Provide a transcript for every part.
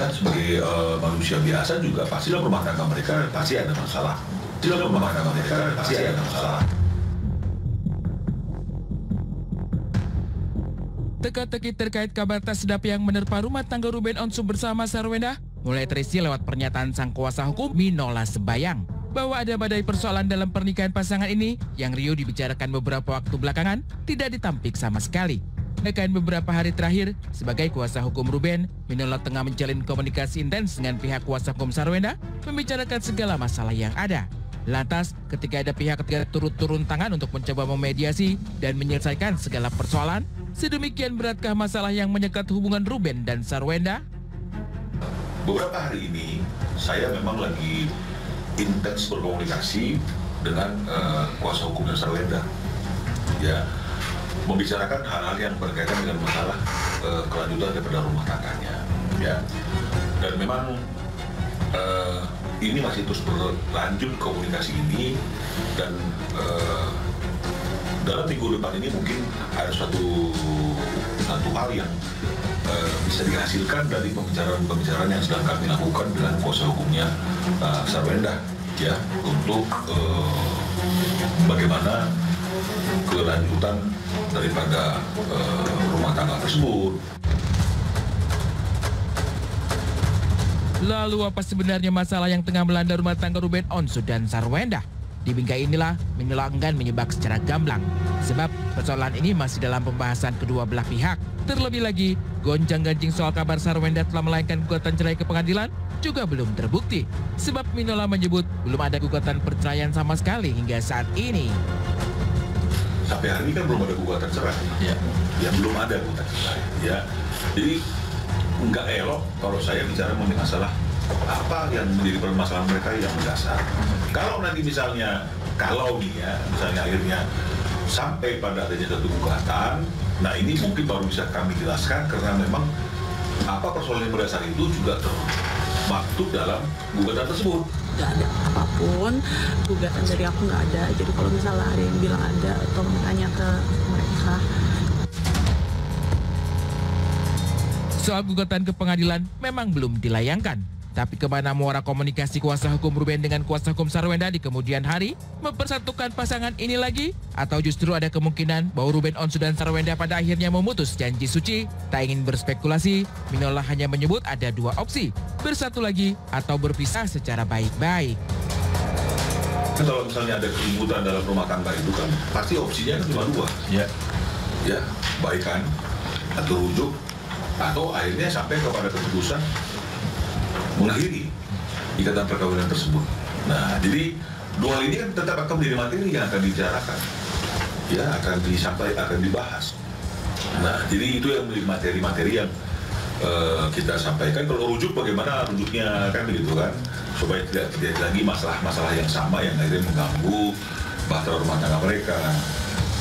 Sarwenda sebagai manusia biasa juga pastilah rumah tangga mereka pasti ada masalah. Teka-teki terkait kabar tak sedap yang menerpa rumah tangga Ruben Onsu bersama Sarwenda mulai terisi lewat pernyataan sang kuasa hukum Minola Sembayang bahwa ada badai persoalan dalam pernikahan pasangan ini yang Rio dibicarakan beberapa waktu belakangan tidak ditampik sama sekali. Bahkan beberapa hari terakhir, sebagai kuasa hukum Ruben, Minola tengah menjalin komunikasi intens dengan pihak kuasa hukum Sarwenda, membicarakan segala masalah yang ada. Lantas, ketika ada pihak ketiga turun tangan untuk mencoba memediasi dan menyelesaikan segala persoalan, sedemikian beratkah masalah yang menyekat hubungan Ruben dan Sarwenda? Beberapa hari ini, saya memang lagi intens berkomunikasi dengan kuasa hukum dan Sarwenda. Ya, membicarakan hal-hal yang berkaitan dengan masalah kelanjutan daripada rumah tangganya, ya. Dan memang ini masih terus berlanjut komunikasi ini, dan dalam minggu depan ini mungkin ada satu hal yang bisa dihasilkan dari pembicaraan yang sedang kami lakukan dengan kuasa hukumnya Sarwenda, ya, untuk bagaimana kelanjutan daripada rumah tangga tersebut. Lalu apa sebenarnya masalah yang tengah melanda rumah tangga Ruben Onsu dan Sarwenda? Di bingkai inilah Minola enggan menyebak secara gamblang, sebab persoalan ini masih dalam pembahasan kedua belah pihak. Terlebih lagi, gonjang-ganjing soal kabar Sarwenda telah melayangkan gugatan cerai ke pengadilan juga belum terbukti, sebab Minola menyebut belum ada gugatan perceraian sama sekali hingga saat ini. Sampai hari ini kan belum ada gugatan cerai. Ya, belum ada gugatan cerai. Ya, jadi nggak elok kalau saya bicara mengenai masalah apa yang menjadi permasalahan mereka yang mendasar. Kalau nanti misalnya akhirnya sampai pada adanya satu gugatan, nah ini mungkin baru bisa kami jelaskan, karena memang apa persoalan yang mendasar itu juga termaktub dalam gugatan tersebut. Nggak ada apapun, gugatan dari aku nggak ada. Jadi kalau misalnya ada yang bilang ada, atau tanya ke mereka. Soal gugatan ke pengadilan memang belum dilayangkan. Tapi kemana muara komunikasi kuasa hukum Ruben dengan kuasa hukum Sarwenda di kemudian hari? Mempersatukan pasangan ini lagi? Atau justru ada kemungkinan bahwa Ruben Onsu dan Sarwenda pada akhirnya memutus janji suci? Tak ingin berspekulasi, Minola hanya menyebut ada dua opsi, bersatu lagi atau berpisah secara baik-baik. Kalau misalnya ada keributan dalam rumah tangga itu kan pasti opsinya kan cuma dua. Ya, baikan atau rujuk, atau akhirnya sampai kepada keputusan mengakhiri ikatan perkawinan tersebut. Nah, jadi dua hal ini kan tetap akan menjadi materi yang akan dibicarakan, ya, akan dibahas. Nah, jadi itu yang menjadi materi-materi yang kita sampaikan. Kalau rujuk, bagaimana rujuknya, kan begitu kan, supaya tidak terjadi lagi masalah-masalah yang sama yang akhirnya mengganggu bahtera rumah tangga mereka.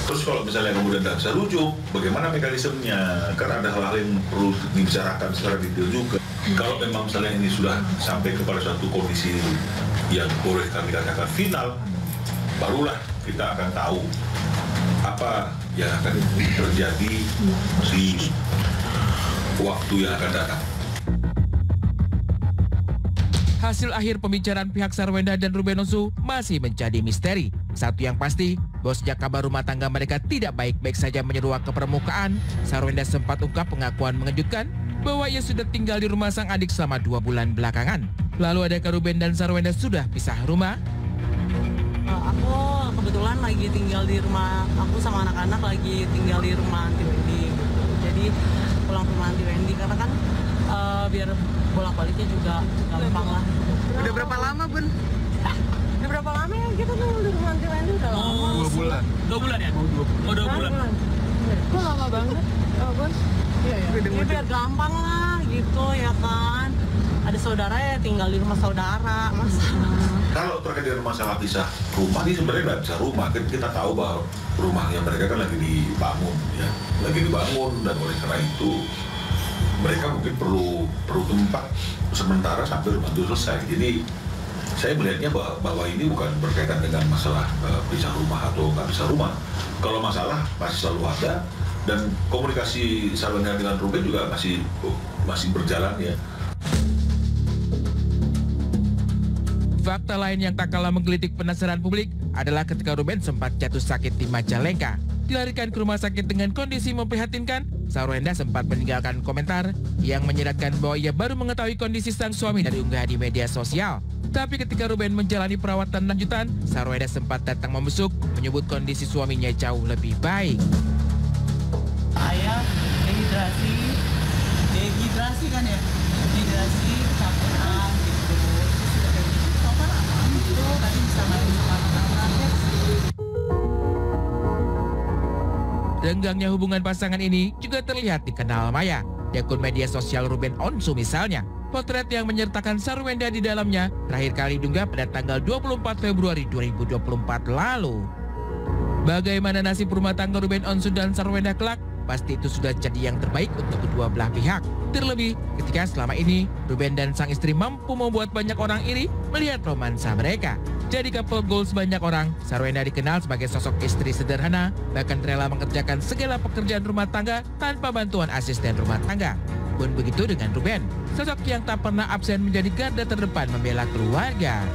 Terus kalau misalnya kemudian tidak bisa rujuk, bagaimana mekanismenya? Kan ada hal-hal yang perlu dibicarakan secara detail juga. Kalau memang misalnya ini sudah sampai kepada suatu kondisi yang boleh kami katakan final, barulah kita akan tahu apa yang akan terjadi di waktu yang akan datang. Hasil akhir pembicaraan pihak Sarwenda dan Ruben Onsu masih menjadi misteri. Satu yang pasti, bahwa sejak kabar rumah tangga mereka tidak baik-baik saja menyeruak ke permukaan, Sarwenda sempat ungkap pengakuan mengejutkan bahwa ia sudah tinggal di rumah sang adik selama 2 bulan belakangan. Lalu adakah Ruben dan Sarwenda sudah pisah rumah? Aku kebetulan lagi tinggal di rumah, aku sama anak-anak lagi tinggal di rumah Aunty Wendy gitu. Jadi pulang ke rumah Aunty Wendy karena kan biar bolak-baliknya juga gampang lah. Udah berapa lama, Bun? Udah berapa lama ya kita tuh di rumah Aunty Wendy? Udah lama. 2 bulan. 2 bulan ya? Oh, 2 bulan. Kok lama banget? Oh, Bun. Iya, ya, biar gampang lah gitu ya kan. Ada saudara ya tinggal di rumah saudara, masa. Kalau terkait dengan masalah pisah rumah ini sebenarnya nggak bisa rumah. Kita tahu bahwa rumahnya mereka kan lagi dibangun, ya, dan oleh karena itu mereka mungkin perlu tempat sementara sampai rumah itu selesai. Jadi saya melihatnya bahwa ini bukan berkaitan dengan masalah pisah rumah atau nggak bisa rumah. Kalau masalah masih selalu ada, dan komunikasi Sarwenda dengan Ruben juga masih berjalan, ya. Fakta lain yang tak kalah menggelitik penasaran publik adalah ketika Ruben sempat jatuh sakit di Majalengka. Dilarikan ke rumah sakit dengan kondisi memprihatinkan, Sarwenda sempat meninggalkan komentar yang menyiratkan bahwa ia baru mengetahui kondisi sang suami dari unggahan di media sosial. Tapi ketika Ruben menjalani perawatan lanjutan, Sarwenda sempat datang membesuk, menyebut kondisi suaminya jauh lebih baik. Ayah dehidrasi kan ya, dehidrasi, kecapean gitu. So far aman gitu, tadi bisa main sama anak-anak sih. Renggangnya hubungan pasangan ini juga terlihat di kanal maya. Di akun media sosial Ruben Onsu misalnya, potret yang menyertakan Sarwenda di dalamnya terakhir kali diunggah pada tanggal 24 Februari 2024 lalu. Bagaimana nasib rumah tangga Ruben Onsu dan Sarwenda kelak? Pasti itu sudah jadi yang terbaik untuk kedua belah pihak. Terlebih ketika selama ini Ruben dan sang istri mampu membuat banyak orang iri melihat romansa mereka. Jadi couple goals banyak orang, Sarwenda dikenal sebagai sosok istri sederhana, bahkan rela mengerjakan segala pekerjaan rumah tangga tanpa bantuan asisten rumah tangga. Pun begitu dengan Ruben, sosok yang tak pernah absen menjadi garda terdepan membela keluarga.